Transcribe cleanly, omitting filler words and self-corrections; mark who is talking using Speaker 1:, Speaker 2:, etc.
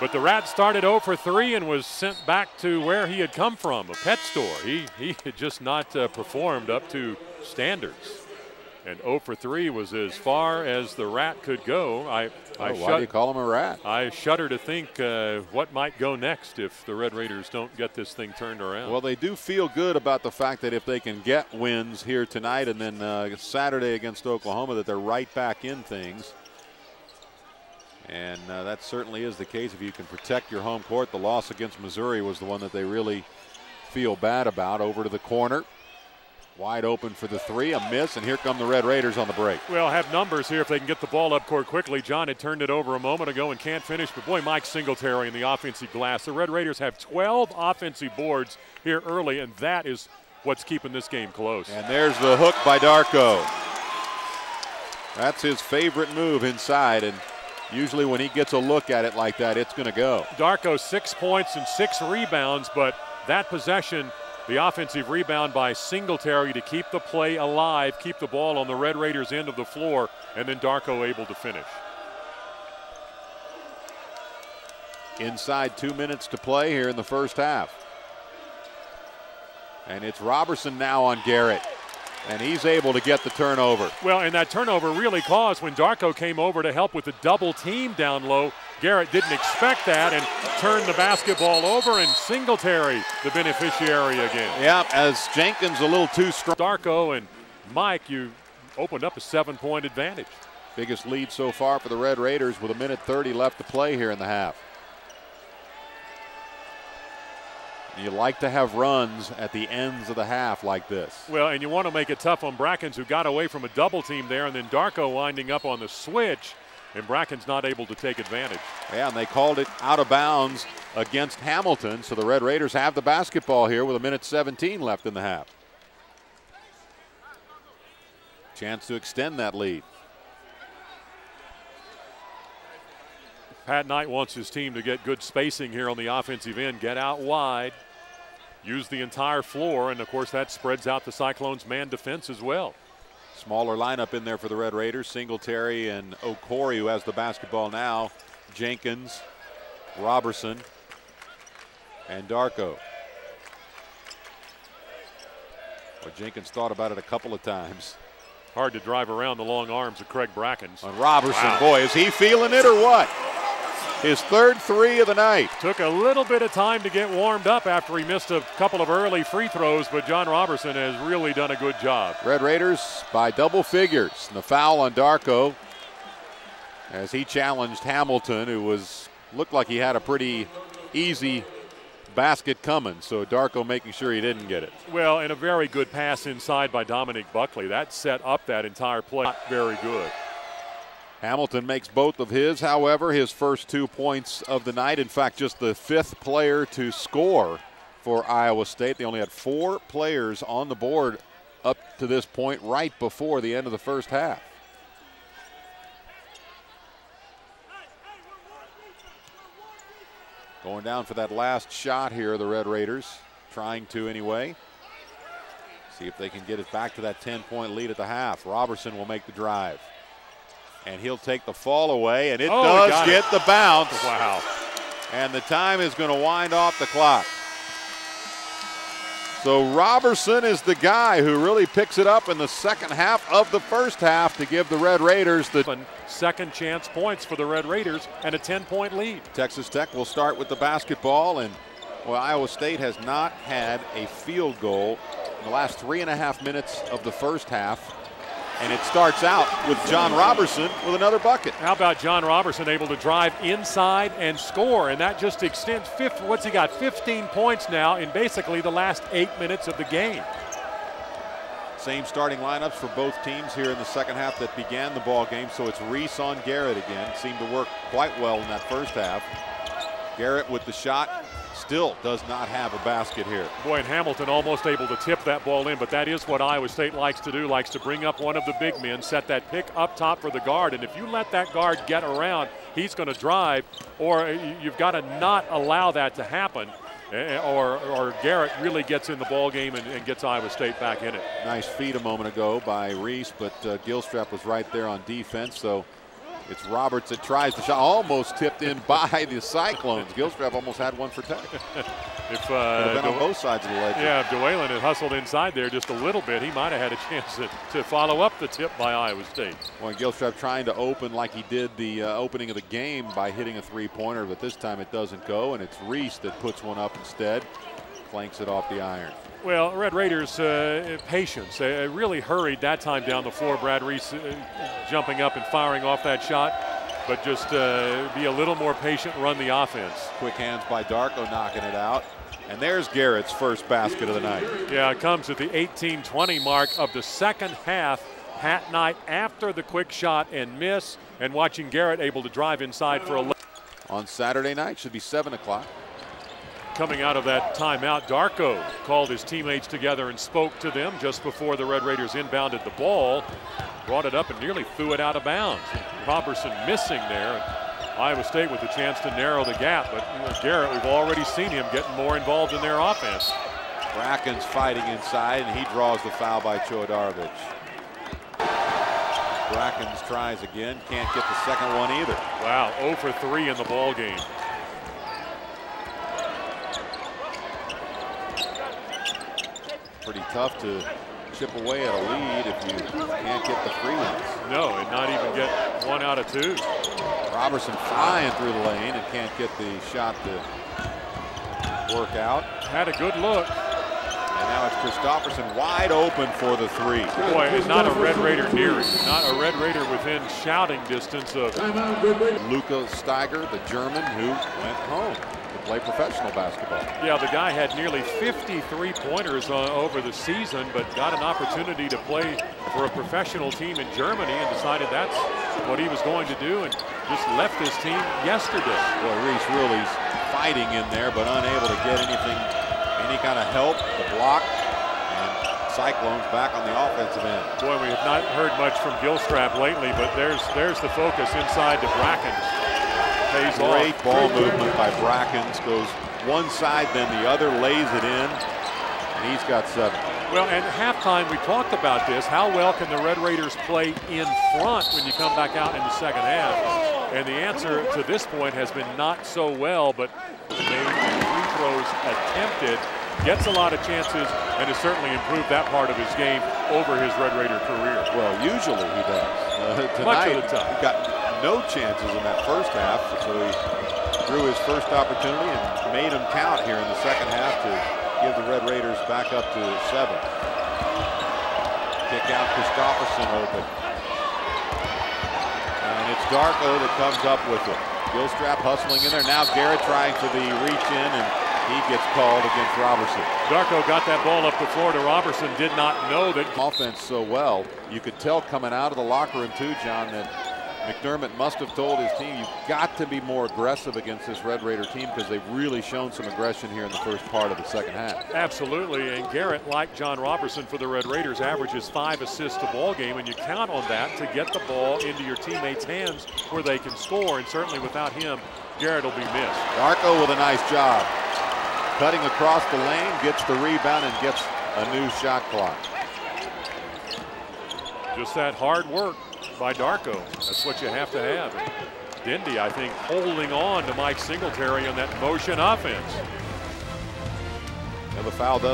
Speaker 1: But the Rat started 0 for 3 and was sent back to where he had come from, a pet store. He had just not performed up to standards. And 0 for 3 was as far as the Rat could go.
Speaker 2: Why do you call him a rat?
Speaker 1: I shudder to think what might go next if the Red Raiders don't get this thing turned around.
Speaker 2: Well, they do feel good about the fact that if they can get wins here tonight and then Saturday against Oklahoma, that they're right back in things. And that certainly is the case if you can protect your home court. The loss against Missouri was the one that they really feel bad about. Over to the corner. Wide open for the three, a miss, and here come the Red Raiders on the break.
Speaker 1: Well, have numbers here if they can get the ball up court quickly. John had turned it over a moment ago and can't finish, but boy, Mike Singletary in the offensive glass. The Red Raiders have 12 offensive boards here early, and that is what's keeping this game close.
Speaker 2: And there's the hook by Darko. That's his favorite move inside, and usually when he gets a look at it like that, it's going to go.
Speaker 1: Darko 6 points and 6 rebounds, but that possession, the offensive rebound by Singletary to keep the play alive, keep the ball on the Red Raiders' end of the floor, and then Darko able to finish.
Speaker 2: Inside 2 minutes to play here in the first half. And it's Robertson now on Garrett, and he's able to get the turnover.
Speaker 1: Well, and that turnover really caused when Darko came over to help with the double team down low. Garrett didn't expect that and turned the basketball over, and Singletary the beneficiary again.
Speaker 2: Yeah, as Jenkins a little too strong.
Speaker 1: Darko and Mike, you opened up a 7-point advantage.
Speaker 2: Biggest lead so far for the Red Raiders with 1:30 left to play here in the half. You like to have runs at the ends of the half like this.
Speaker 1: Well, and you want to make it tough on Brackens, who got away from a double team there, and then Darko winding up on the switch, and Brackens not able to take advantage.
Speaker 2: Yeah, and they called it out of bounds against Hamilton, so the Red Raiders have the basketball here with 1:17 left in the half. Chance to extend that lead.
Speaker 1: Pat Knight wants his team to get good spacing here on the offensive end, get out wide, use the entire floor, and of course that spreads out the Cyclones' man defense as well.
Speaker 2: Smaller lineup in there for the Red Raiders. Singletary and Okori, who has the basketball now. Jenkins, Robertson, and Darko. Well, Jenkins thought about it a couple of times.
Speaker 1: Hard to drive around the long arms of Craig Brackens.
Speaker 2: On Robertson, boy, is he feeling it or what? His third three of the night.
Speaker 1: Took a little bit of time to get warmed up after he missed a couple of early free throws, but John Robertson has really done a good job.
Speaker 2: Red Raiders by double figures. And the foul on Darko as he challenged Hamilton, who looked like he had a pretty easy basket coming. So Darko making sure he didn't get it.
Speaker 1: Well, and a very good pass inside by Dominic Buckley. That set up that entire play. Not very good.
Speaker 2: Hamilton makes both of his, however, his first 2 points of the night. In fact, just the 5th player to score for Iowa State. They only had 4 players on the board up to this point right before the end of the first half. Going down for that last shot here, the Red Raiders, trying to anyway. See if they can get it back to that 10-point lead at the half. Robertson will make the drive. And he'll take the fall away, and it does get the bounce.
Speaker 1: Wow.
Speaker 2: And the time is going to wind off the clock. So Robertson is the guy who really picks it up in the second half of the first half to give the Red Raiders the
Speaker 1: second chance points for the Red Raiders and a 10-point lead.
Speaker 2: Texas Tech will start with the basketball, and well, Iowa State has not had a field goal in the last 3.5 minutes of the first half. And it starts out with John Robertson with another bucket.
Speaker 1: How about John Robertson able to drive inside and score? And that just extends, what's he got, 15 points now in basically the last 8 minutes of the game.
Speaker 2: Same starting lineups for both teams here in the second half that began the ball game. So it's Reese on Garrett again. Seemed to work quite well in that first half. Garrett with the shot. Still does not have a basket here.
Speaker 1: Boy, and Hamilton almost able to tip that ball in, but that is what Iowa State likes to do, likes to bring up one of the big men, set that pick up top for the guard, and if you let that guard get around, he's going to drive, or you've got to not allow that to happen, or Garrett really gets in the ball game and gets Iowa State back in it.
Speaker 2: Nice feed a moment ago by Reese, but Gilstrap was right there on defense, so It's Roberts that tries the shot, almost tipped in by the Cyclones. Gilstrap almost had one for Tech.
Speaker 1: If
Speaker 2: been on both sides of the ledge.
Speaker 1: Yeah, if DeWaylen had hustled inside there just a little bit, he might have had a chance to follow up the tip by Iowa State.
Speaker 2: Well, Gilstrap trying to open like he did the opening of the game by hitting a three-pointer, but this time it doesn't go, and it's Reese that puts one up instead, clanks it off the iron. Well,
Speaker 1: Red Raiders' patience. They really hurried that time down the floor. Brad Reese jumping up and firing off that shot, but just be a little more patient, run the offense.
Speaker 2: Quick hands by Darko knocking it out. And there's Garrett's first basket of the night.
Speaker 1: Yeah, it comes at the 18-20 mark of the second half. Hat Knight after the quick shot and miss, and watching Garrett able to drive inside for 11.
Speaker 2: On Saturday night, should be 7 o'clock.
Speaker 1: Coming out of that timeout, Darko called his teammates together and spoke to them just before the Red Raiders inbounded the ball. Brought it up and nearly threw it out of bounds. Robertson missing there. And Iowa State with a chance to narrow the gap, but Garrett, we've already seen him getting more involved in their offense.
Speaker 2: Bracken's fighting inside, and he draws the foul by Chodarovich. Brackens tries again, can't get the second one either.
Speaker 1: Wow, 0 for 3 in the ball game.
Speaker 2: Pretty tough to chip away at a lead if you can't get the free ones.
Speaker 1: No, and not even get 1 out of 2.
Speaker 2: Robertson flying through the lane and can't get the shot to work out.
Speaker 1: Had a good look.
Speaker 2: And now it's Christopherson wide open for the 3.
Speaker 1: Boy, and not a Red Raider near him. Not a Red Raider within shouting distance of
Speaker 2: Luca Steiger, the German who went home to play professional basketball.
Speaker 1: Yeah, the guy had nearly 50 three-pointers over the season, but got an opportunity to play for a professional team in Germany and decided that's what he was going to do and just left his team yesterday.
Speaker 2: Well, Reese really fighting in there, but unable to get any kind of help, the block, and Cyclones back on the offensive end.
Speaker 1: Boy, we have not heard much from Gilstrap lately, but there's the focus inside to Brackens. Pays
Speaker 2: Great
Speaker 1: off.
Speaker 2: ball movement by Brackens, goes one side, then the other, lays it in, and he's got 7.
Speaker 1: Well, and halftime we talked about this. How well can the Red Raiders play in front when you come back out in the second half? And the answer to this point has been not so well, but made free throws attempted, gets a lot of chances, and has certainly improved that part of his game over his Red Raider career.
Speaker 2: Well, usually he does.
Speaker 1: Much
Speaker 2: Tonight,
Speaker 1: of the time.
Speaker 2: he got no chances in that first half, so he drew his first opportunity and made him count here in the second half to give the Red Raiders back up to 7. Kick out Christopherson open. And it's Darko that comes up with it. Gilstrap hustling in there. Now Garrett trying for the reach in, and he gets called against Robertson.
Speaker 1: Darko got that ball up the floor to Robertson. Did not know that.
Speaker 2: Offense so well. You could tell coming out of the locker room too, John, that McDermott must have told his team, you've got to be more aggressive against this Red Raider team because they've really shown some aggression here in the first part of the second half.
Speaker 1: Absolutely, and Garrett, like John Robertson for the Red Raiders, averages 5 assists a ball game, and you count on that to get the ball into your teammates' hands where they can score, and certainly without him, Garrett will be missed.
Speaker 2: Darko with a nice job. Cutting across the lane, gets the rebound, and gets a new shot clock.
Speaker 1: Just that hard work by Darko. That's what you have to have. And Dindy, I think, holding on to Mike Singletary on that motion offense.
Speaker 2: And the foul does